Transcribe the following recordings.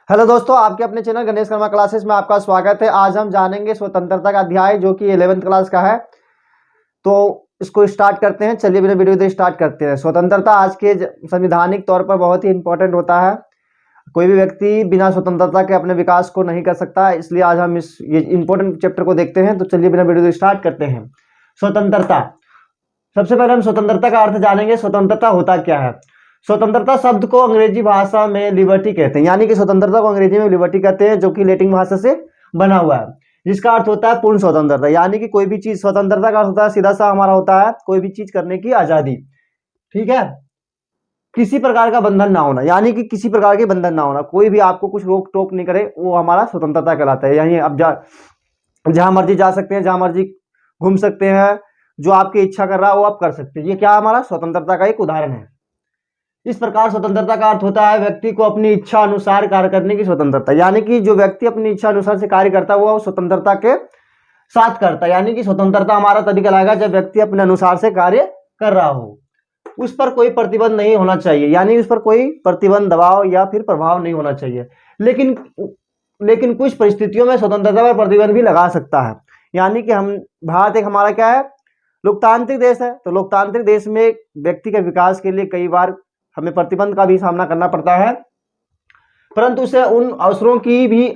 Hello दोस्तों, आपके अपने चैनल गणेश कर्मा क्लासेस में आपका स्वागत है। आज हम जानेंगे स्वतंत्रता का अध्याय जो कि 11th क्लास का है। तो इसको स्टार्ट करते हैं। चलिए मेरे वीडियो को स्टार्ट करते हैं। स्वतंत्रता आज के संविधानिक तौर पर बहुत ही इंपॉर्टेंट होता है। कोई भी व्यक्ति बिना स्वतंत्रता के अपने विकास को नहीं कर सकता, इसलिए आज हम ये इंपॉर्टेंट चैप्टर को देखते हैं। तो चलिए मेरा वीडियो स्टार्ट करते हैं। स्वतंत्रता, सबसे पहले हम स्वतंत्रता का अर्थ जानेंगे। स्वतंत्रता होता क्या है? स्वतंत्रता शब्द को अंग्रेजी भाषा में लिबर्टी कहते हैं, यानी कि स्वतंत्रता को अंग्रेजी में लिबर्टी कहते हैं, जो कि लैटिन भाषा से बना हुआ है, जिसका अर्थ होता है पूर्ण स्वतंत्रता। यानी कि कोई भी चीज, स्वतंत्रता का अर्थ होता है सीधा सा हमारा होता है कोई भी चीज करने की आजादी। ठीक है, किसी प्रकार का बंधन ना होना, यानी कि किसी प्रकार के बंधन ना होना, कोई भी आपको कुछ रोक टोक नहीं करे, वो हमारा स्वतंत्रता कहलाता है। यानी अब जहां मर्जी जा सकते हैं, जहां मर्जी घूम सकते हैं, जो आपकी इच्छा कर रहा है वो आप कर सकते हैं। ये क्या हमारा स्वतंत्रता का एक उदाहरण है। इस प्रकार स्वतंत्रता का अर्थ होता है व्यक्ति को अपनी इच्छा अनुसार कार्य करने की स्वतंत्रता। यानी कि जो व्यक्ति अपनी इच्छा अनुसार से कार्य करता है वो स्वतंत्रता के साथ करता है। यानी कि स्वतंत्रता हमारा तभी कहलाएगा जब व्यक्ति अपने अनुसार से कार्य कर रहा हो, उस पर कोई प्रतिबंध नहीं होना चाहिए, यानी उस पर कोई प्रतिबंध, दबाव या फिर प्रभाव नहीं होना चाहिए। लेकिन कुछ परिस्थितियों में स्वतंत्रता पर प्रतिबंध भी लगा सकता है। यानी कि भारत एक हमारा क्या है, लोकतांत्रिक देश है। तो लोकतांत्रिक देश में व्यक्ति के विकास के लिए कई बार हमें प्रतिबंध का भी सामना करना पड़ता है, परंतु उसे उन अवसरों की भी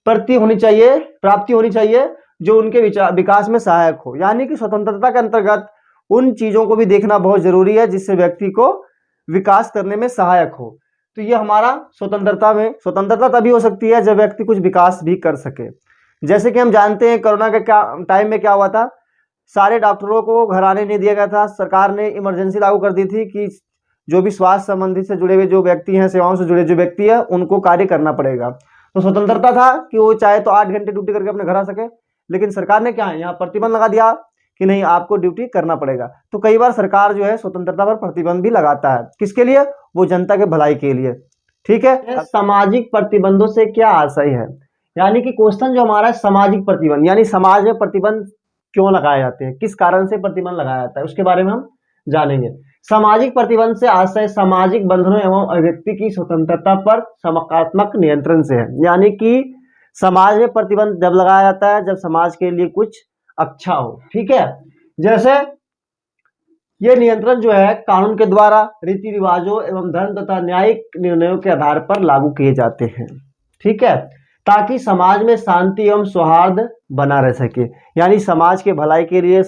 प्राप्ति होनी चाहिए जो उनके विकास में सहायक हो। यानी कि स्वतंत्रता के अंतर्गत उन चीजों को भी देखना बहुत जरूरी है जिससे व्यक्ति को विकास करने में सहायक हो। तो ये हमारा स्वतंत्रता तभी हो सकती है जब व्यक्ति कुछ विकास भी कर सके। जैसे कि हम जानते हैं कोरोना के टाइम में क्या हुआ था, सारे डॉक्टरों को घर आने नहीं दिया गया था। सरकार ने इमरजेंसी लागू कर दी थी कि जो भी स्वास्थ्य संबंधित से जुड़े हुए जो व्यक्ति हैं, सेवाओं से जुड़े जो व्यक्ति है, उनको कार्य करना पड़ेगा। तो स्वतंत्रता था कि वो चाहे तो 8 घंटे ड्यूटी करके अपने घर आ सके, लेकिन सरकार ने क्या है, यहाँ प्रतिबंध लगा दिया कि नहीं, आपको ड्यूटी करना पड़ेगा। तो कई बार सरकार जो है स्वतंत्रता पर प्रतिबंध भी लगाता है। किसके लिए? वो जनता के भलाई के लिए। ठीक है, सामाजिक प्रतिबंधों से क्या आशय है? यानी कि क्वेश्चन जो हमारा है, सामाजिक प्रतिबंध, यानी समाज में प्रतिबंध क्यों लगाए जाते हैं, किस कारण से प्रतिबंध लगाया जाता है, उसके बारे में हम जानेंगे। सामाजिक प्रतिबंध से आशय सामाजिक बंधनों एवं अभिव्यक्ति की स्वतंत्रता पर सकारात्मक नियंत्रण से है। यानी कि समाज में प्रतिबंध जब लगाया जाता है जब समाज के लिए कुछ अच्छा हो। ठीक है, जैसे ये नियंत्रण जो है कानून के द्वारा रीति रिवाजों एवं धर्म तथा न्यायिक निर्णयों के आधार पर लागू किए जाते हैं। ठीक है, ताकि समाज में शांति एवं सौहार्द बना रह सके। यानी समाज के भलाई के लिए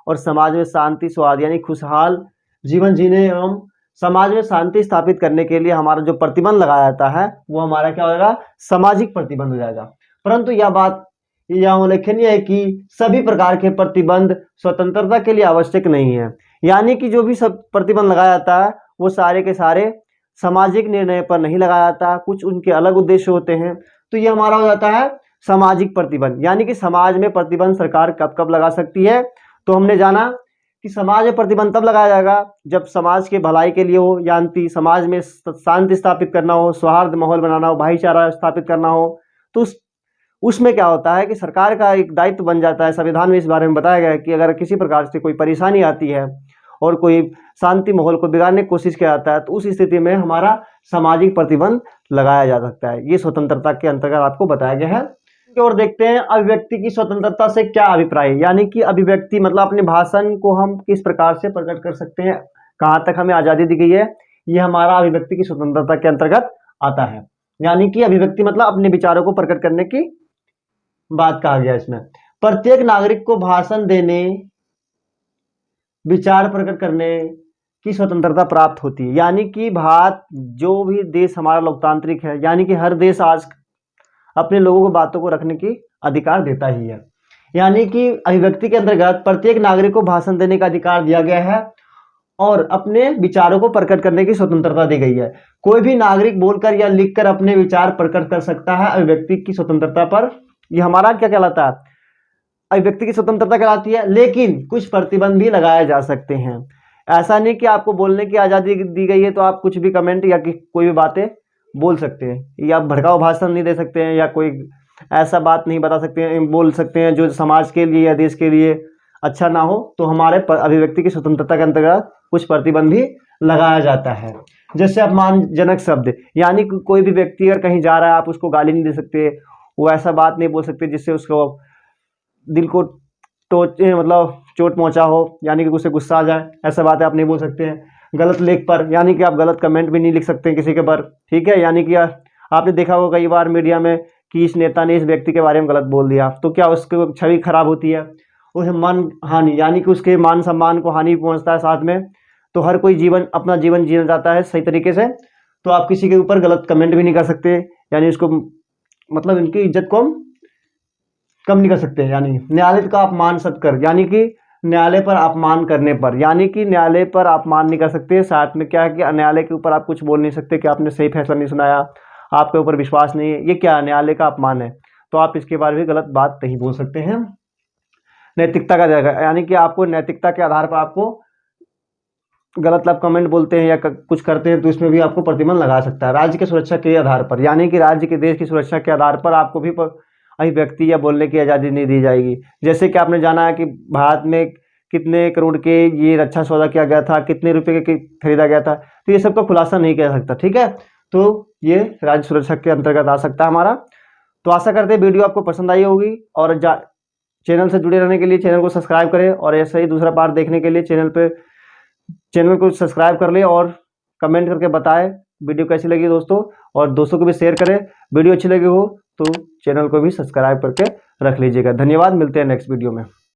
और समाज में शांति सौहार्द यानी खुशहाल जीवन जीने एवं समाज में शांति स्थापित करने के लिए हमारा जो प्रतिबंध लगाया जाता है वो हमारा क्या होगा, सामाजिक प्रतिबंध हो जाएगा। परंतु यह बात यह उल्लेखनीय है कि सभी प्रकार के प्रतिबंध स्वतंत्रता के लिए आवश्यक नहीं है। यानी कि जो भी सब प्रतिबंध लगाया जाता है वो सारे के सारे सामाजिक निर्णय पर नहीं लगाया जाता, कुछ उनके अलग उद्देश्य होते हैं। तो ये हमारा हो जाता है सामाजिक प्रतिबंध। यानी कि समाज में प्रतिबंध सरकार कब कब लगा सकती है? तो हमने जाना कि समाज में प्रतिबंध तब लगाया जाएगा जब समाज के भलाई के लिए हो, यानी समाज में शांति स्थापित करना हो, सौहार्द माहौल बनाना हो, भाईचारा स्थापित करना हो। तो उसमें क्या होता है कि सरकार का एक दायित्व बन जाता है। संविधान में इस बारे में बताया गया है कि अगर किसी प्रकार से कोई परेशानी आती है और कोई शांति माहौल को बिगाड़ने की कोशिश किया जाता है तो उस स्थिति में हमारा सामाजिक प्रतिबंध लगाया जा सकता है। ये स्वतंत्रता के अंतर्गत आपको बताया गया है। और देखते हैं अभिव्यक्ति की स्वतंत्रता से क्या अभिप्राय है। यानी कि अभिव्यक्ति मतलब अपने भाषण को हम किस प्रकार से प्रकट कर सकते हैं, कहाँ तक हमें आजादी दी गई है, ये हमारा अभिव्यक्ति की स्वतंत्रता के अंतर्गत आता है। यानी कि अभिव्यक्ति मतलब अपने विचारों को प्रकट करने की बात कहा गया। इसमें प्रत्येक नागरिक को भाषण देने, विचार प्रकट करने की स्वतंत्रता प्राप्त होती है। यानी कि भारत जो भी देश हमारा लोकतांत्रिक है, यानी कि हर देश आज अपने लोगों को बातों को रखने की अधिकार देता ही है। यानी कि अभिव्यक्ति के अंतर्गत प्रत्येक नागरिक को भाषण देने का अधिकार दिया गया है और अपने विचारों को प्रकट करने की स्वतंत्रता दी गई है। कोई भी नागरिक बोलकर या लिखकर अपने विचार प्रकट कर सकता है। अभिव्यक्ति की स्वतंत्रता पर यह हमारा क्या कहलाता है, अभिव्यक्ति की स्वतंत्रता कहलाती है। लेकिन कुछ प्रतिबंध भी लगाए जा सकते हैं। ऐसा नहीं कि आपको बोलने की आजादी दी गई है तो आप कुछ भी कमेंट या कोई भी बातें बोल सकते हैं, या भड़काऊ भाषण नहीं दे सकते हैं, या कोई ऐसा बात नहीं बता सकते हैं, बोल सकते हैं जो समाज के लिए या देश के लिए अच्छा ना हो। तो हमारे अभिव्यक्ति की स्वतंत्रता के अंतर्गत कुछ प्रतिबंध भी लगाया जाता है। जैसे अपमानजनक शब्द, यानी कि कोई भी व्यक्ति अगर कहीं जा रहा है आप उसको गाली नहीं दे सकते, वो ऐसा बात नहीं बोल सकते जिससे उसको दिल को मतलब चोट पहुंचा हो, यानी कि उसे गुस्सा आ जाए, ऐसा बातें आप नहीं बोल सकते हैं। गलत लेख पर, यानी कि आप गलत कमेंट भी नहीं लिख सकते किसी के पर, ठीक है। यानी कि आपने देखा होगा कई बार मीडिया में कि इस नेता ने इस व्यक्ति के बारे में गलत बोल दिया, तो क्या उसकी छवि खराब होती है, उसे मान हानि, यानी कि उसके मान सम्मान को हानि पहुंचता है साथ में। तो हर कोई अपना जीवन जीना चाहता है सही तरीके से, तो आप किसी के ऊपर गलत कमेंट भी नहीं कर सकते, यानी उसको मतलब इनकी इज्जत को हम कम नहीं कर सकते। यानी न्यायालय का अपमान सत्कर, यानी कि न्यायालय पर अपमान करने पर, यानी कि न्यायालय पर अपमान नहीं कर सकते। साथ में क्या है कि न्यायालय के ऊपर आप कुछ बोल नहीं सकते कि आपने सही फैसला नहीं सुनाया, आपके ऊपर विश्वास नहीं है, ये क्या न्यायालय का अपमान है, तो आप इसके बारे में गलत बात नहीं बोल सकते हैं। नैतिकता का जगह, यानी कि आपको नैतिकता के आधार पर आपको गलत आप कमेंट बोलते हैं या कुछ करते हैं तो इसमें भी आपको प्रतिबंध लगा सकता है। राज्य की सुरक्षा के आधार पर, यानी कि राज्य के देश की सुरक्षा के आधार पर आपको भी अभिव्यक्ति या बोलने की आज़ादी नहीं दी जाएगी। जैसे कि आपने जाना है कि भारत में कितने करोड़ के ये रक्षा सौदा किया गया था, कितने रुपए के खरीदा गया था, तो ये सबका खुलासा नहीं किया सकता, ठीक है। तो ये राज्य सुरक्षा के अंतर्गत आ सकता है हमारा। तो आशा करते हैं वीडियो आपको पसंद आई होगी, और चैनल से जुड़े रहने के लिए चैनल को सब्सक्राइब करें, और ऐसा ही दूसरा पार्ट देखने के लिए चैनल को सब्सक्राइब कर ले और कमेंट करके बताएं वीडियो कैसी लगी दोस्तों, और दोस्तों को भी शेयर करें। वीडियो अच्छी लगी हो तो चैनल को भी सब्सक्राइब करके रख लीजिएगा। धन्यवाद, मिलते हैं नेक्स्ट वीडियो में।